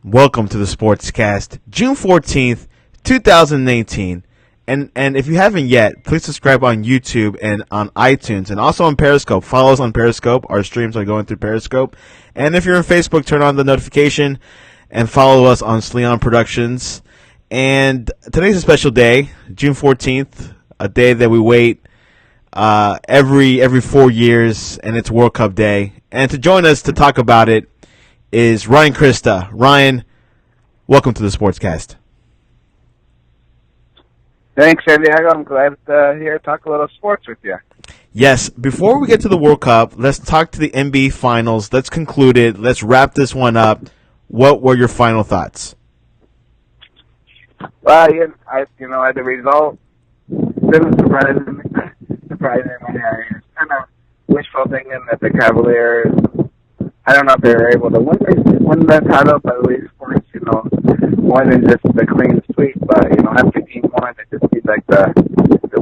Welcome to the Sportscast, June 14th, 2018. And if you haven't yet, please subscribe on YouTube and on iTunes and also on Periscope. Follow us on Periscope. Our streams are going through Periscope. And if you're on Facebook, turn on the notification and follow us on Sleon Productions. And today's a special day, June 14th, a day that we wait every 4 years, and it's World Cup Day. And to join us to talk about it is Ryan Christa. Ryan, welcome to the Sportscast. Thanks, Santiago. I'm glad here to talk a little sports with you. Yes, before we get to the World Cup, let's talk to the NBA Finals. Let's conclude it. Let's wrap this one up. What were your final thoughts? Well, the result didn't surprise me. Kind of wishful thinking that the Cavaliers, I don't know if they were able to win the title, but at least for more than just the clean sweep. But after game one, it just seemed like the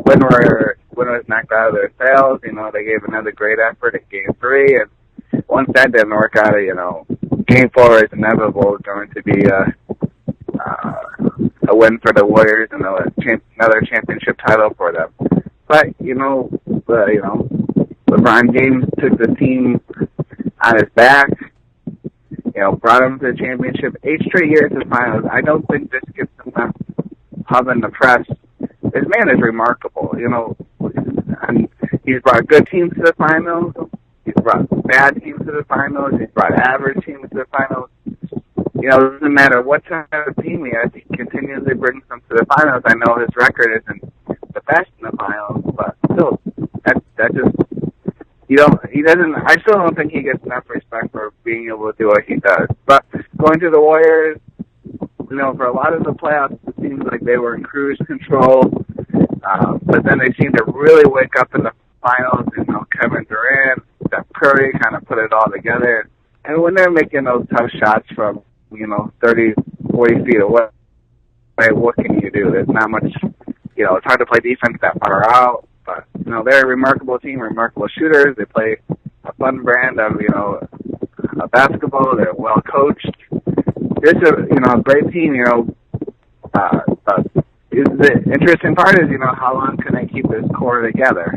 winner was knocked out of their sails. They gave another great effort at game three, and once that didn't work out, game four is inevitable going to be a win for the Warriors and another championship title for them. But LeBron James took the team on his back. Brought them to the championship 8 straight years in the finals. I don't think this gets enough pub in the press. This man is remarkable. And he's brought good teams to the finals. He's brought bad teams to the finals. He's brought average teams to the finals. It doesn't matter what kind of team he has. He continually brings them to the finals. I know his record isn't the best in the finals, but still, that just. I still don't think he gets enough respect for being able to do what he does. But going to the Warriors, for a lot of the playoffs, it seems like they were in cruise control. But then they seemed to really wake up in the finals. Kevin Durant, Steph Curry kind of put it all together. And when they're making those tough shots from, 30, 40 feet away, what can you do? There's not much, it's hard to play defense that far out. But, they're a remarkable team, remarkable shooters. They play a fun brand of, basketball. They're well coached. It's a great team, but the interesting part is, how long can they keep this core together?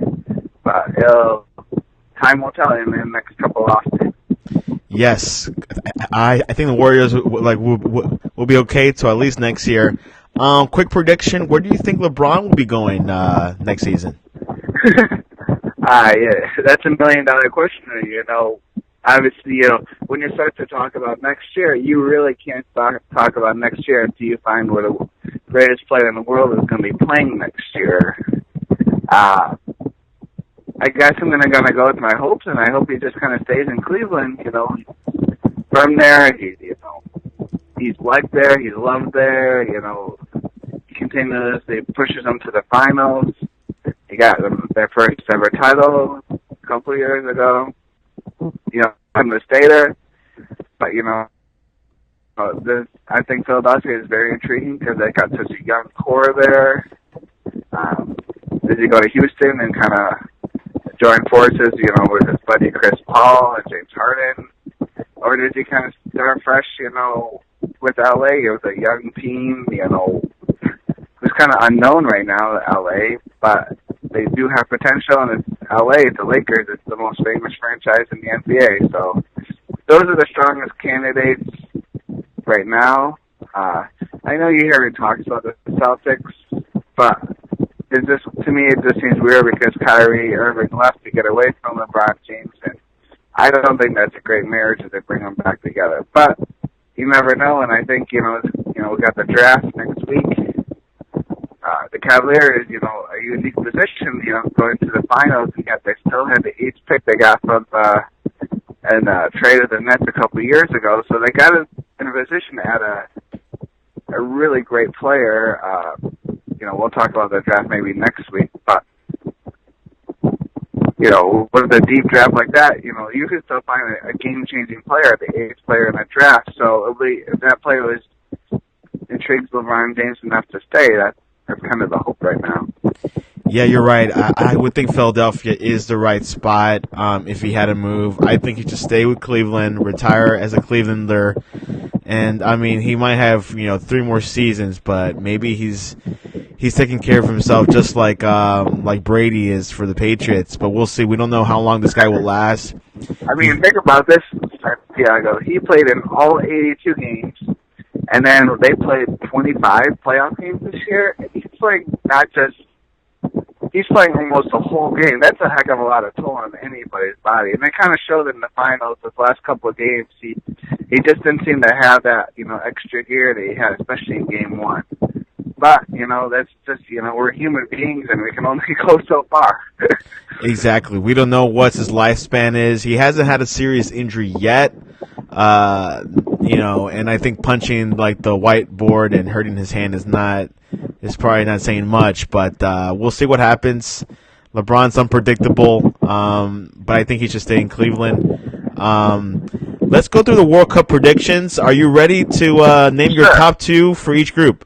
But time will tell in the next couple of offseasons. Yes, I think the Warriors will be okay till at least next year. Quick prediction: where do you think LeBron will be going next season? Yeah, that's $1 million question. Obviously, when you start to talk about next year, you really can't talk about next year until you find where the greatest player in the world is going to be playing next year. I guess I'm going to go with my hopes, and I hope he just kind of stays in Cleveland. From there, he's liked there, he's loved there. He continuously pushes them to the finals. He got their first ever title a couple of years ago. I'm going to stay there. But, I think Philadelphia is very intriguing because they got such a young core there. Does he go to Houston and kind of join forces, with his buddy Chris Paul and James Harden? Or does he kind of start fresh, with LA? It was a young team, it's kind of unknown right now, LA, but they do have potential, and it's LA, the Lakers, it's the most famous franchise in the NBA, so those are the strongest candidates right now. I know you hear talks about the Celtics, but to me, it just seems weird because Kyrie Irving left to get away from LeBron James, and I don't think that's a great marriage if they bring them back together. But you never know, and I think, we got the draft next week. The Cavaliers, a unique position, going to the finals, and yet they still had the 8th pick they got from and traded the Nets a couple of years ago. So they got in a position to add a really great player. We'll talk about the draft maybe next week, but with a deep draft like that, you can still find a game-changing player, the 8th player in the draft. So if that player intrigues LeBron James enough to stay, that's kind of the hope right now. Yeah, you're right. I would think Philadelphia is the right spot if he had to move. I think he should stay with Cleveland, retire as a Clevelander, and I mean he might have 3 more seasons, but maybe he's taking care of himself just like Brady is for the Patriots. But we'll see. We don't know how long this guy will last. I mean, think about this, Santiago. He played in all 82 games, and then they played 25 playoff games this year. And he's playing he's playing almost the whole game. That's a heck of a lot of toll on anybody's body. And it kind of showed in the finals, the last couple of games. He just didn't seem to have that, extra gear that he had, especially in game one. But, that's just, we're human beings and we can only go so far. Exactly. We don't know what his lifespan is. He hasn't had a serious injury yet. And I think punching like the whiteboard and hurting his hand is probably not saying much, but we'll see what happens. LeBron's unpredictable, but I think he should stay in Cleveland. Let's go through the World Cup predictions. Are you ready to name your top 2 for each group?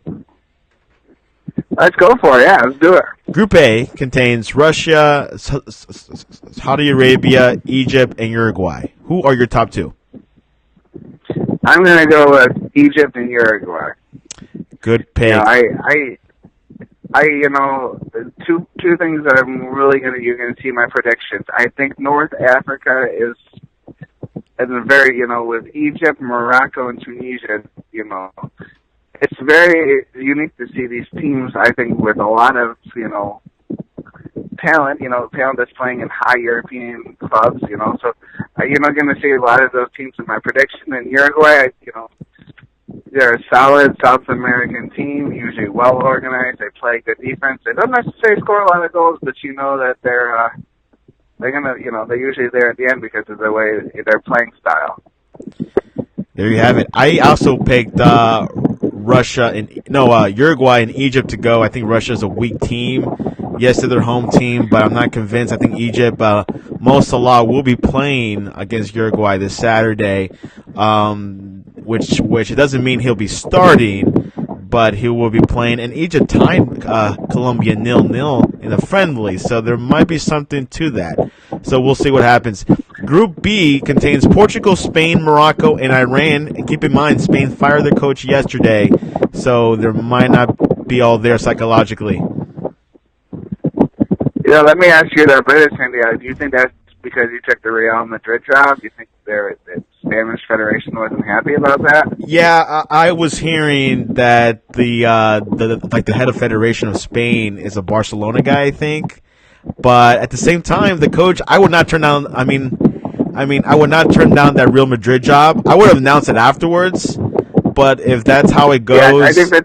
Let's go for it. Yeah, let's do it. Group A contains Russia, Saudi Arabia, Egypt, and Uruguay. Who are your top 2? I'm going to go with Egypt and Uruguay. Good pick. Two things that I'm really you're going to see my predictions. I think North Africa is a very, with Egypt, Morocco, and Tunisia, it's very unique to see these teams, I think, with a lot of, talent that's playing in high European clubs, so you're not going to see a lot of those teams in my prediction. And Uruguay, they're a solid South American team, usually well organized. They play good defense. They don't necessarily score a lot of goals, but that they're gonna, they're usually there at the end because of the way their playing style. There you have it. I also picked Uruguay and Egypt to go. I think Russia is a weak team. Yes, they're their home team, but I'm not convinced. I think Egypt, Mo Salah will be playing against Uruguay this Saturday, which doesn't mean he'll be starting, but he will be playing. And Egypt tied Colombia 0-0 in a friendly, so there might be something to that. So we'll see what happens. Group B contains Portugal, Spain, Morocco, and Iran. And keep in mind, Spain fired their coach yesterday, so there might not be all there psychologically. Let me ask you that, British Santiago. Do you think that's because you took the Real Madrid job? Do you think the Spanish Federation wasn't happy about that? Yeah, I was hearing that the head of Federation of Spain is a Barcelona guy, I think. But at the same time, the coach, I would not turn down. I would not turn down that Real Madrid job. I would have announced it afterwards. But if that's how it goes, yeah, I think the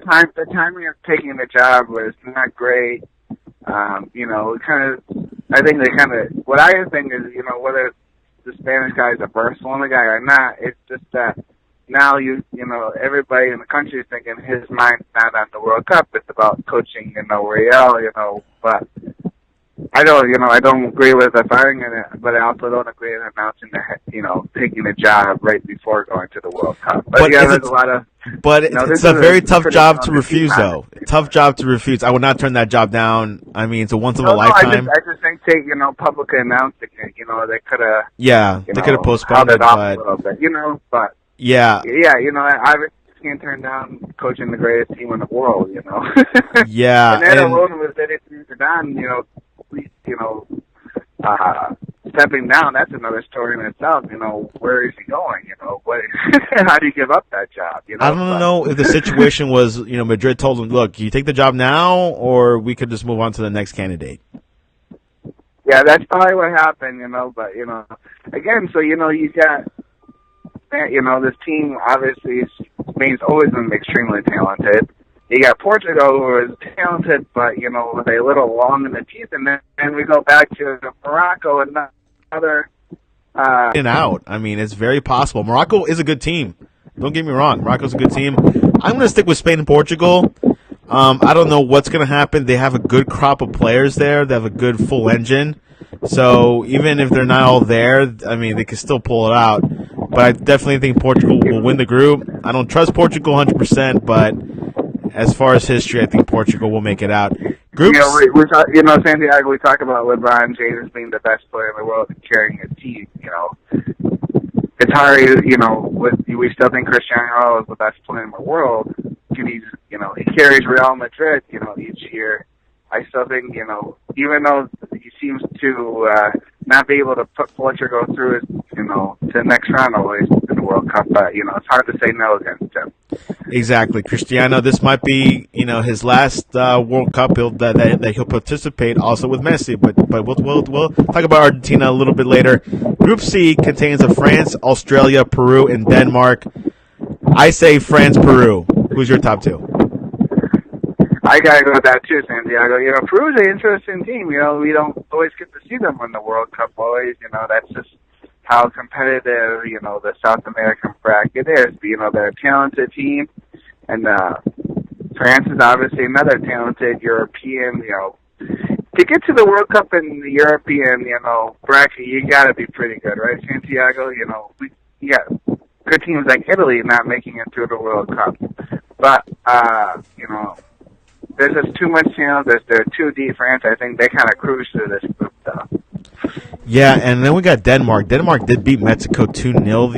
timing of taking the job was not great. I think what I think is, whether the Spanish guy is a Barcelona guy or not, it's just that now everybody in the country is thinking his mind's not on the World Cup. It's about coaching, Real, but I don't agree with the firing it, but I also don't agree with announcing taking a job right before going to the World Cup. But yeah, there's a lot of. But it's a very tough job to refuse, though. Tough job to refuse. I would not turn that job down. I mean, it's a once in a lifetime. I just think publicly announcing it. They could have. Yeah, they could have postponed it, but a little bit, but. Yeah. Yeah, I can't turn down coaching the greatest team in the world. Yeah. And that alone was that it's done. Stepping down, that's another story in itself. Where is he going? How do you give up that job? I don't know if the situation was, Madrid told him, look, you take the job now, or we could just move on to the next candidate. Yeah, that's probably what happened, but, again, so, you got, this team, obviously, Spain's always been extremely talented. You got Portugal, who is talented, but, with a little long in the teeth. And then we go back to Morocco and another... and out. I mean, it's very possible. Morocco is a good team. Don't get me wrong. Morocco's a good team. I'm going to stick with Spain and Portugal. I don't know what's going to happen. They have a good crop of players there. They have a good full engine. So even if they're not all there, I mean, they can still pull it out. But I definitely think Portugal will win the group. I don't trust Portugal 100%, but... as far as history, I think Portugal will make it out. Groups. We talk, Santiago. We talk about LeBron James being the best player in the world and carrying his team. It's hard. We still think Cristiano Ronaldo is the best player in the world. He carries Real Madrid. Each year. I still think, even though he seems to not be able to put Portugal through, to the next round always in the World Cup, but, it's hard to say no against him. Exactly. Cristiano, this might be, his last World Cup that he'll participate also with Messi, but we'll talk about Argentina a little bit later. Group C contains of France, Australia, Peru, and Denmark. I say France, Peru. Who's your top two? I gotta go with that too, Santiago. Peru's an interesting team. We don't always get to see them win the World Cup always. That's just how competitive, the South American bracket is. But, they're a talented team. And France is obviously another talented European, To get to the World Cup in the European, bracket, you gotta be pretty good, right, Santiago? We got good teams like Italy not making it through the World Cup. But, there's just too much talent. They're too deep. France, I think they kind of cruise through this group, though. Yeah, and then we got Denmark. Denmark did beat Mexico 2-0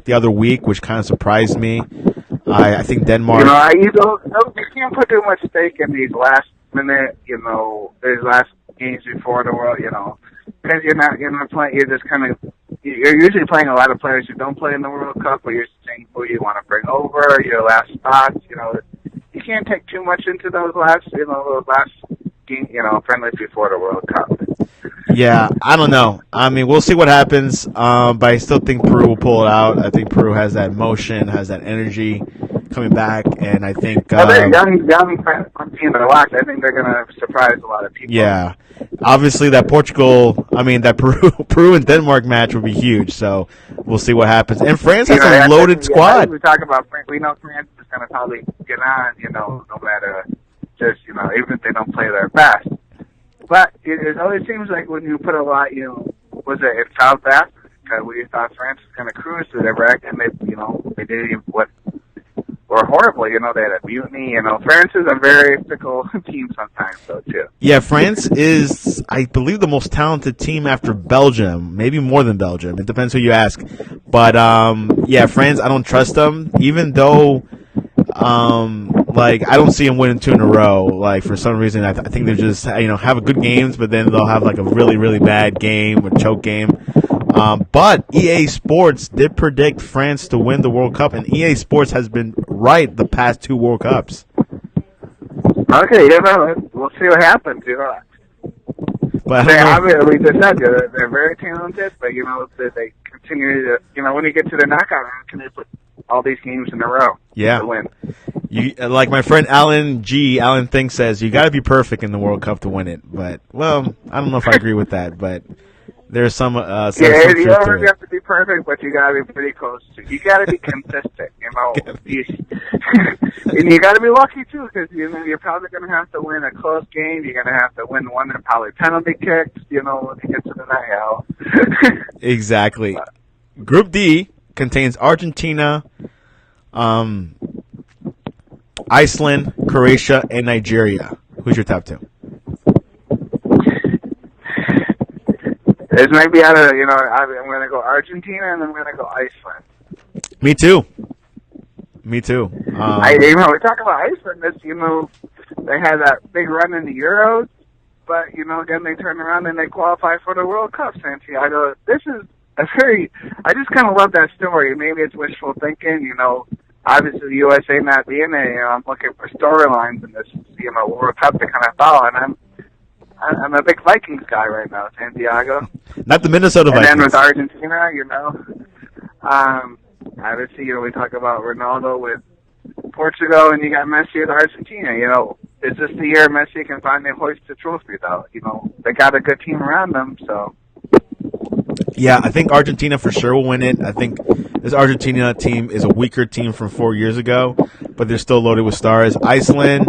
the other week, which kind of surprised me. I think Denmark. You can't put too much stake in these last minute, these last games before the World, because you're not playing. You're usually playing a lot of players who don't play in the World Cup, but you're saying who you want to bring over, your last spots, You can't take too much into those last game, friendlies before the World Cup. Yeah, I don't know. I mean, we'll see what happens, but I still think Peru will pull it out. I think Peru has that motion, has that energy coming back, and I think... they're young team to watch. I think they're going to surprise a lot of people. Yeah. Obviously, that Peru and Denmark match will be huge, so we'll see what happens. And France has a loaded squad. We talk about France. We know France is going to probably get on, no matter just, even if they don't play their best. But it always seems like when you put a lot, was it in South Africa, where you thought France was going to cruise through their bracket, and they did what were horrible. They had a mutiny. France is a very fickle team sometimes, though, too. Yeah, France is, I believe, the most talented team after Belgium, maybe more than Belgium. It depends who you ask. But, France, I don't trust them, even though... I don't see them winning 2 in a row. For some reason, I think they just, have a good games, but then they'll have, a really, really bad game or choke game. But EA Sports did predict France to win the World Cup, and EA Sports has been right the past 2 World Cups. Okay, we'll see what happens, But we just said they're very talented, but, they continue to, when you get to the knockout round, can they put all these games in a row to win? Like my friend Alan Thing says, you got to be perfect in the World Cup to win it. But, well, I don't know if I agree with that, but there's some you don't have to be perfect, but you got to be pretty close to. You got to be consistent, and you got to be lucky too, because you're probably going to have to win a close game. You're going to have to win one that probably penalty kicks. When you get to the knockout. Exactly. Group D contains Argentina, Iceland, Croatia, and Nigeria. Who's your top 2? This might be out of, I'm going to go Argentina, and I'm going to go Iceland. Me too. We talk about Iceland, they had that big run in the Euros, but, again, they turn around and they qualify for the World Cup, Santiago. This is I just kind of love that story. Maybe it's wishful thinking, obviously the USA not being there, I'm looking for storylines in this, World Cup to kind of follow, and I'm a big Vikings guy right now, Santiago. Not the Minnesota Vikings. And then with Argentina, obviously, we talk about Ronaldo with Portugal, and you got Messi with Argentina. Is this the year Messi can finally hoist the trophy, though? They got a good team around them, so... Yeah, I think Argentina for sure will win it. I think this Argentina team is a weaker team from 4 years ago, but they're still loaded with stars. Iceland,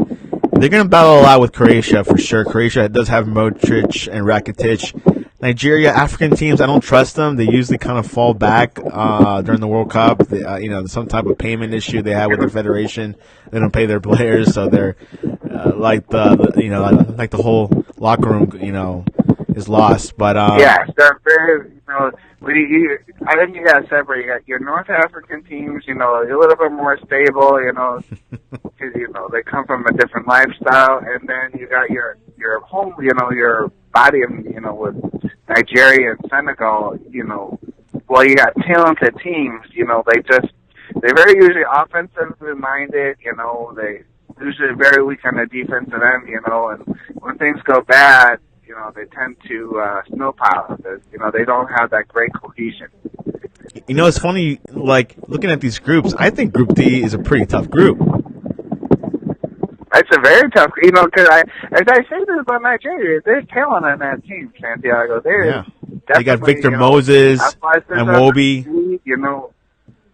they're going to battle a lot with Croatia for sure. Croatia does have Modric and Rakitic. Nigeria, African teams, I don't trust them. They usually kind of fall back during the World Cup. Some type of payment issue they have with their federation. They don't pay their players, so they're like like the whole locker room, is lost. But yes, they're very, I think you got to separate. You got your North African teams, a little bit more stable, because, they come from a different lifestyle, and then you got your home, your body, with Nigeria and Senegal, well, you got talented teams, they're very usually offensively minded, they usually very weak on the defensive end, and when things go bad, they tend to snowpile because, they don't have that great cohesion. It's funny, like, looking at these groups, I think Group D is a pretty tough group. It's a very tough, because as I say this about Nigeria, there's talent on that team, Santiago. They got Victor Moses and Wobie.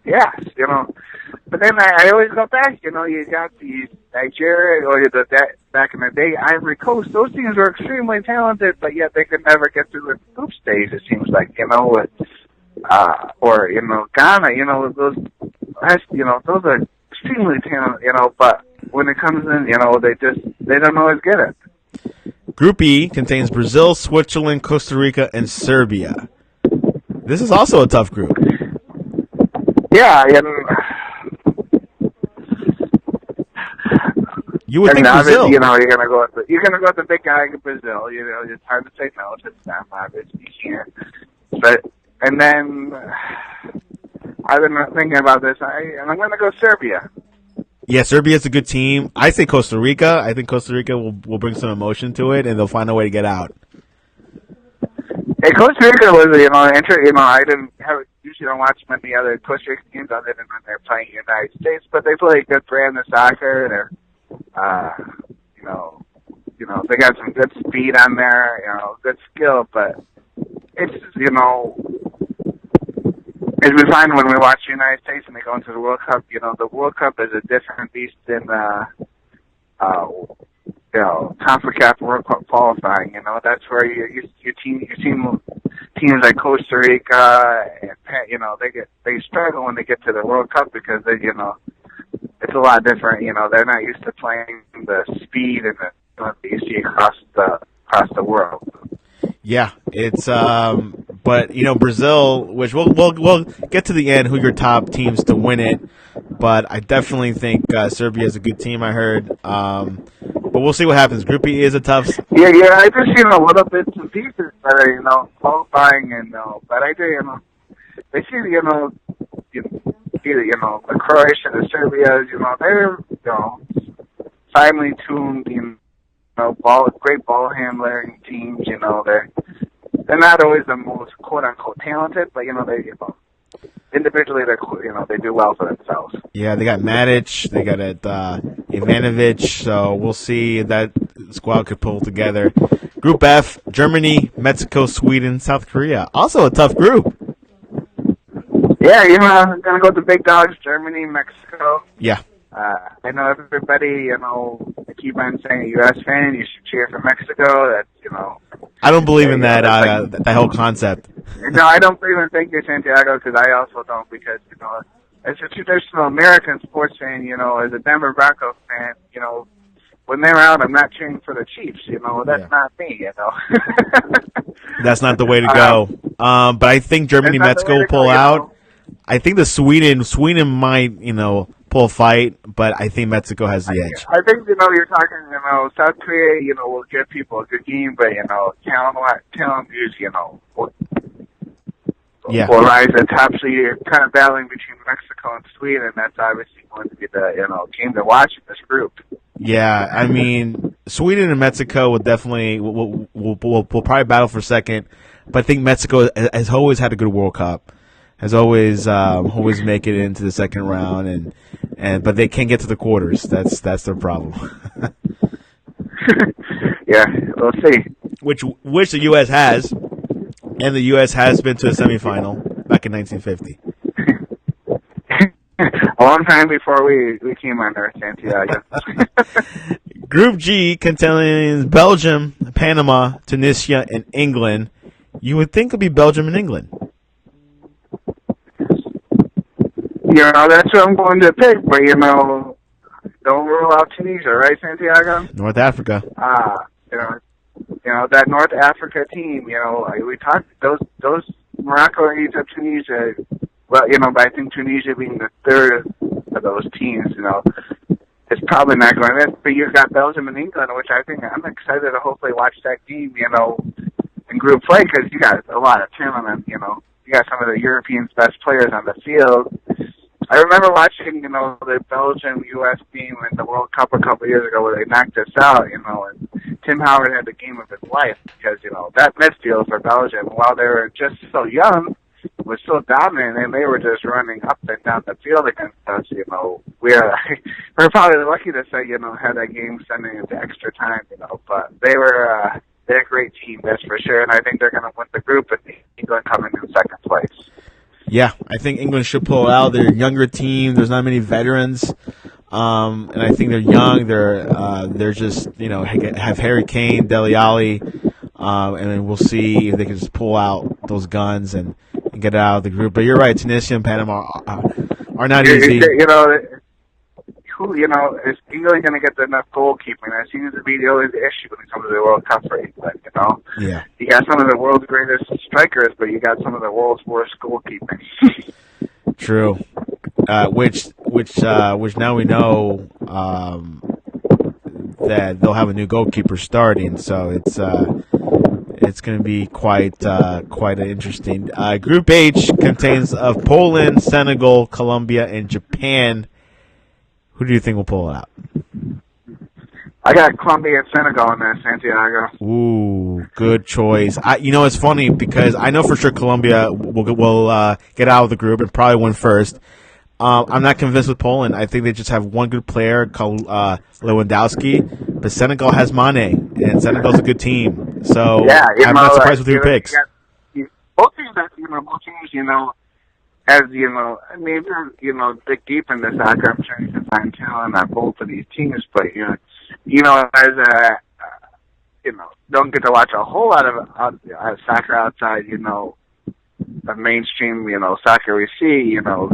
Yes, But then I always go back, you got the Nigeria, or back in the day, Ivory Coast. Those teams were extremely talented, but yet they could never get through the group stage, it seems like, or Ghana, those are extremely talented, but when it comes in, they don't always get it. Group E contains Brazil, Switzerland, Costa Rica, and Serbia. This is also a tough group. Yeah, you would think Brazil. You're gonna go with the big guy in Brazil. It's hard to say no to them. Obviously, you can't. But and then I've been thinking about this, and I'm gonna go Serbia. Yeah, Serbia's a good team. I say Costa Rica. I think Costa Rica will bring some emotion to it, and they'll find a way to get out. Hey, Costa Rica was, I usually don't watch many other Costa Rican teams other than when they're playing in the United States, but they play a good brand of soccer. They're, they got some good speed on there, good skill, but it's, as we find when we watch the United States and they go into the World Cup, the World Cup is a different beast than, CONCACAF World Cup qualifying. That's where your teams like Costa Rica and they struggle when they get to the World Cup because it's a lot different. They're not used to playing the speed and the you see across the world. Yeah, it's but Brazil, which we'll get to the end who your top teams to win it, but I definitely think Serbia is a good team. I heard, but we'll see what happens. Group E is a tough. Yeah, I just seen a little bits and pieces that qualifying and but I do they see either the Croatia, the Serbia, they're finely tuned, great ball handling teams. They're not always the most quote unquote talented, but they individually they do well for themselves. Yeah, they got Matic, they got Ivanovic, so we'll see if that squad could pull together. Group F: Germany, Mexico, Sweden, South Korea. Also a tough group. Yeah, I'm gonna go with the big dogs: Germany, Mexico. Yeah. I know everybody, they keep on saying a U.S. fan, you should cheer for Mexico. That's, I don't believe in that that whole concept. No, I don't believe in thank you, Santiago, because I also don't, because, as a traditional American sports fan, as a Denver Broncos fan, when they're out, I'm not cheering for the Chiefs, that's not me, That's not the way to go. But I think Germany, Mexico will pull out. I think the Sweden might, pull a fight, but I think Mexico has the edge. I think, you're talking, South Korea, will give people a good game, but, talent is, will rise at top. So you're kind of battling between Mexico and Sweden. That's obviously going to be the, game to watch in this group. Yeah, I mean, Sweden and Mexico will definitely, will probably battle for second, but I think Mexico has always had a good World Cup. Has always make it into the second round, but they can't get to the quarters. That's their problem. Yeah, we'll see. Which the U.S. has, and the U.S. has been to a semifinal back in 1950. A long time before we came on Earth, Santiago. Group G contains Belgium, Panama, Tunisia, and England. You would think it would be Belgium and England. That's what I'm going to pick, but, don't rule out Tunisia, right, Santiago? North Africa. You know that North Africa team. You know, we talked those Morocco, Egypt, Tunisia. Well, you know, but I think Tunisia being the third of those teams, you know, it's probably not going to. But you've got Belgium and England, which I think I'm excited to hopefully watch that game. You know, in group play because you got a lot of talent. And, you know, you got some of the Europeans' best players on the field. I remember watching, you know, the Belgium-U.S. team in the World Cup a couple of years ago where they knocked us out, you know, and Tim Howard had the game of his life because, you know, that midfield for Belgium, while they were just so young, was so dominant, and they were just running up and down the field against us, you know. We're probably lucky to say, you know, had that game sending into extra time, you know, but they're a great team, that's for sure, and I think they're going to win the group, and England coming in second place. Yeah, I think England should pull out. They're a younger team. There's not many veterans, and I think they're young. They're just, you know, have Harry Kane, Dele Alli, and then we'll see if they can just pull out those guns and get out of the group. But you're right, Tunisia and Panama are not easy. You know, is England going to get enough goalkeeping? That seems to be the only issue when it comes to the World Cup for England, you know? Yeah. You got some of the world's greatest strikers, but you got some of the world's worst goalkeeping. True. Which now we know that they'll have a new goalkeeper starting, so it's going to be quite interesting. Group H contains of Poland, Senegal, Colombia, and Japan. Who do you think will pull it out? I got Colombia and Senegal in there, Santiago. Ooh, good choice. You know, it's funny because I know for sure Colombia will get out of the group and probably win first. I'm not convinced with Poland. I think they just have one good player called Lewandowski, but Senegal has Mane, and Senegal's a good team. So yeah, I'm not surprised with who picks. Both teams, you know, as you know, I mean, you know, dig deep into soccer, I'm sure you can find talent on both of these teams. But you know, as you know, don't get to watch a whole lot of soccer outside, you know, the mainstream, you know, soccer we see. You know,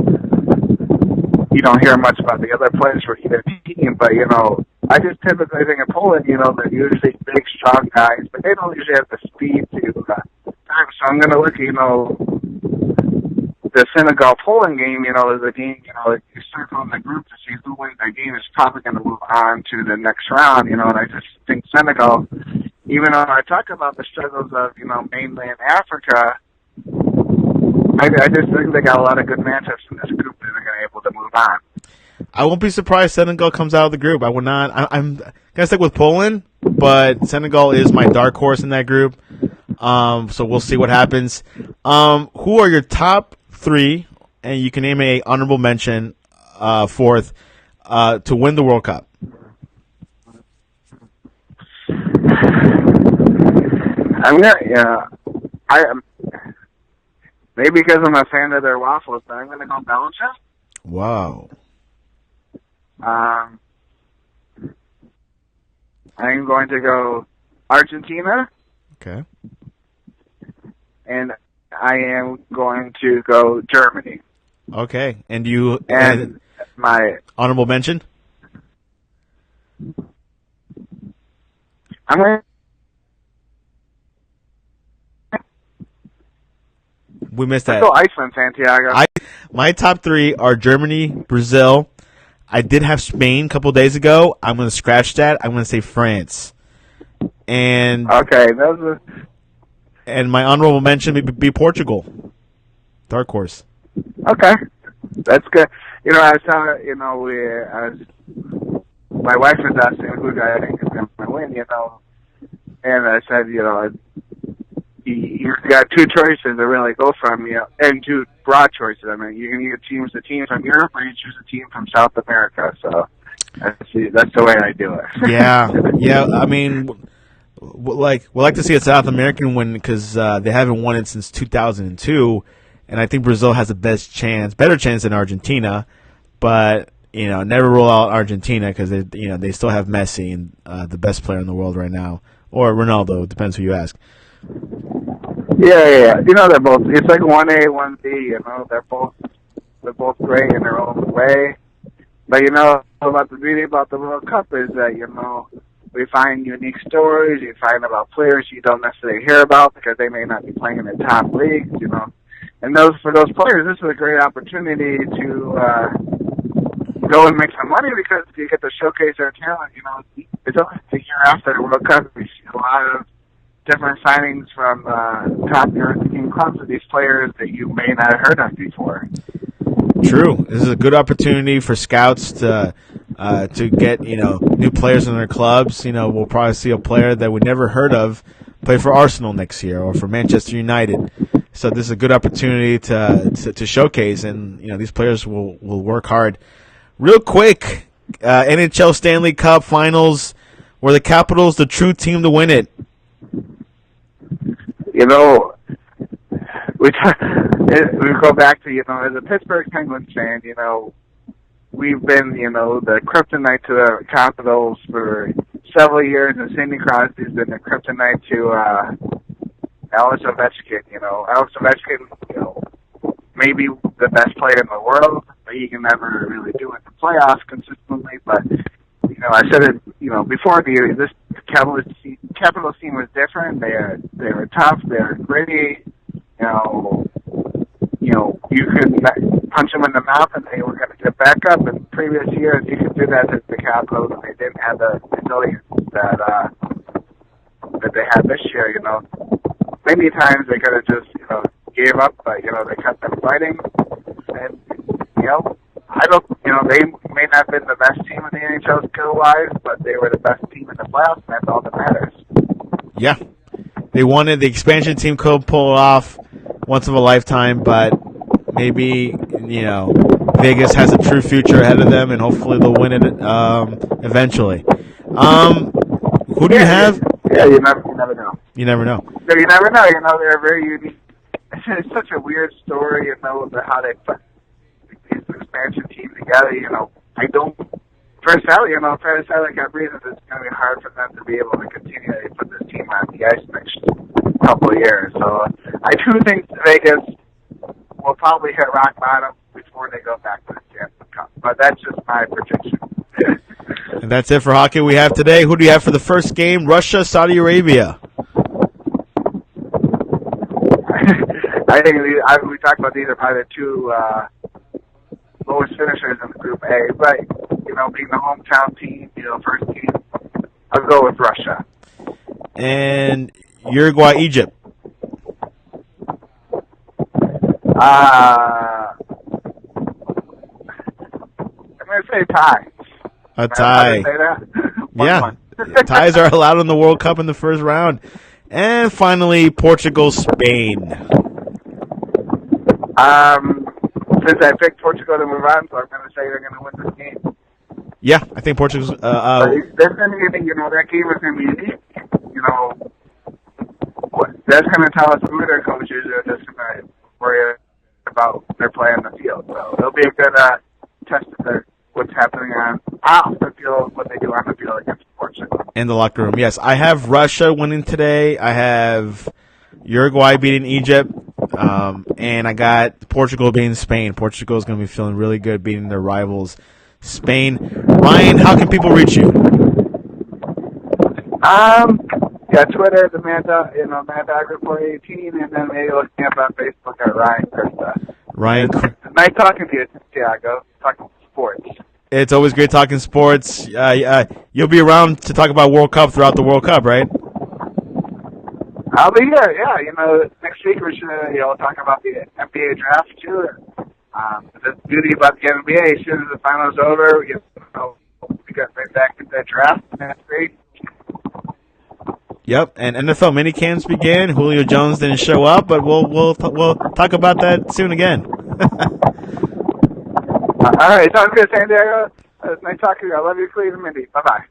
you don't hear much about the other players for either team. But you know, I just typically think of Poland. You know, they're usually big, strong guys, but they don't usually have the speed to. So I'm going to look, you know. The Senegal-Poland game, you know, is a game, you know, you circle in the group to see who wins that game is probably going to move on to the next round, you know, and I just think Senegal, even though I talk about the struggles of, you know, mainland Africa, I just think they got a lot of good matchups in this group and they're going to be able to move on. I won't be surprised Senegal comes out of the group. I would not. I'm going to stick with Poland, but Senegal is my dark horse in that group. So we'll see what happens. Who are your top three, and you can name a honorable mention, fourth, to win the World Cup? I'm gonna, maybe because I'm a fan of their waffles, but I'm gonna go Belgium. Wow. I'm going to go Argentina. Okay. And I am going to go Germany. Okay. And you and my honorable mention? I'm going We missed that. Let's go Iceland, Santiago. My top three are Germany, Brazil. I did have Spain a couple days ago. I'm going to scratch that. I'm going to say France. And okay, and my honorable mention would be Portugal. Dark horse. Okay, that's good. You know, I was telling my wife was asking who I think is going to win. You know, and I said, you know, you got two choices to really go from, you know, and two broad choices. I mean, you can either choose a team from Europe or you choose a team from South America. So that's the way I do it. Yeah. I mean, we'll like to see a South American win because they haven't won it since 2002, and I think Brazil has the better chance than Argentina. But you know, never rule out Argentina because they still have Messi and the best player in the world right now, or Ronaldo. Depends who you ask. Yeah. You know, they're both. It's like 1A, 1B. You know, they're both great in their own way. But you know, about the beauty about the World Cup is that, you know, we find unique stories. You find about players you don't necessarily hear about because they may not be playing in the top leagues, you know. And for those players, this is a great opportunity to go and make some money because you get to showcase their talent. You know, it's only a year after the World Cup. We see a lot of different signings from top European clubs of these players that you may not have heard of before. True. This is a good opportunity for scouts to get, you know, new players in their clubs. You know, we'll probably see a player that we never heard of play for Arsenal next year or for Manchester United. So this is a good opportunity to showcase, and you know these players will work hard. Real quick, NHL Stanley Cup Finals. Were the Capitals the true team to win it? You know, we go back to, you know, as a Pittsburgh Penguins fan, you know, we've been, you know, the kryptonite to the Capitals for several years, and Sidney Crosby's been the kryptonite to Alex Ovechkin. You know, Alex Ovechkin, you know, maybe the best player in the world, but he can never really do it in the playoffs consistently. But you know, I said it, you know, before the year, this Capitals team was different. They were tough. They were gritty. You know, you could punch them in the mouth and they were going to get back up. In previous years, you could do that to the Capitals, and they didn't have the resilience that they had this year. You know, many times they could have just, you know, gave up, but you know they kept them fighting. And you know, I don't, you know, they may not have been the best team in the NHL skill-wise, but they were the best team in the playoffs, and that's all that matters. Yeah, they wanted the expansion team could pull it off once of a lifetime, but maybe, you know, Vegas has a true future ahead of them, and hopefully they'll win it eventually. Who do you have? Yeah, you never know. You never know. So you never know. You know, they're very unique. It's such a weird story, you know, about how they put these expansion teams together. You know, I don't. For Stanley, you know, for Stanley got reasons it's going to be hard for them to be able to continue to put this team on the ice next couple of years. So I do think Vegas will probably hit rock bottom before they go back to the Stanley Cup. But that's just my prediction. And that's it for hockey we have today. Who do you have for the first game? Russia, Saudi Arabia. I think we talked about these are probably the two lowest finishers in Group A. But, you know, being the hometown team, you know, first team, I'll go with Russia. And Uruguay, Egypt. I'm going to say tie. A tie. Say that? Yeah. Ties are allowed in the World Cup in the first round. And finally, Portugal, Spain. Since I picked Portugal to move on, so I'm going to say they're going to win this game. Yeah, I think Portugal's... There's going to be, you know, that game is going to be unique. You know, that's going to tell us who their coaches are just going to worry about their play on the field. So it'll be a good test of what's happening off the field, what they do on the field against Portugal. In the locker room, yes. I have Russia winning today. I have Uruguay beating Egypt. And I got Portugal beating Spain. Portugal is going to be feeling really good beating their rivals, Spain. Ryan, how can people reach you? Yeah, Twitter, the Mad Dog Report 18, and then maybe look me up on Facebook at Ryan Christa. Ryan, nice talking to you, Santiago. Talking sports. It's always great talking sports. You'll be around to talk about World Cup throughout the World Cup, right? I'll be here, yeah. You know, next week we should, you know, talk about the NBA draft, too. The beauty about the NBA, as soon as the finals over, you know, we got right back into that draft, and that's great. Yep, and NFL minicamps began. Julio Jones didn't show up, but we'll talk about that soon again. All right, sounds good, Santiago. It was nice talking to you. I love you, Cleveland, Mindy. Bye-bye.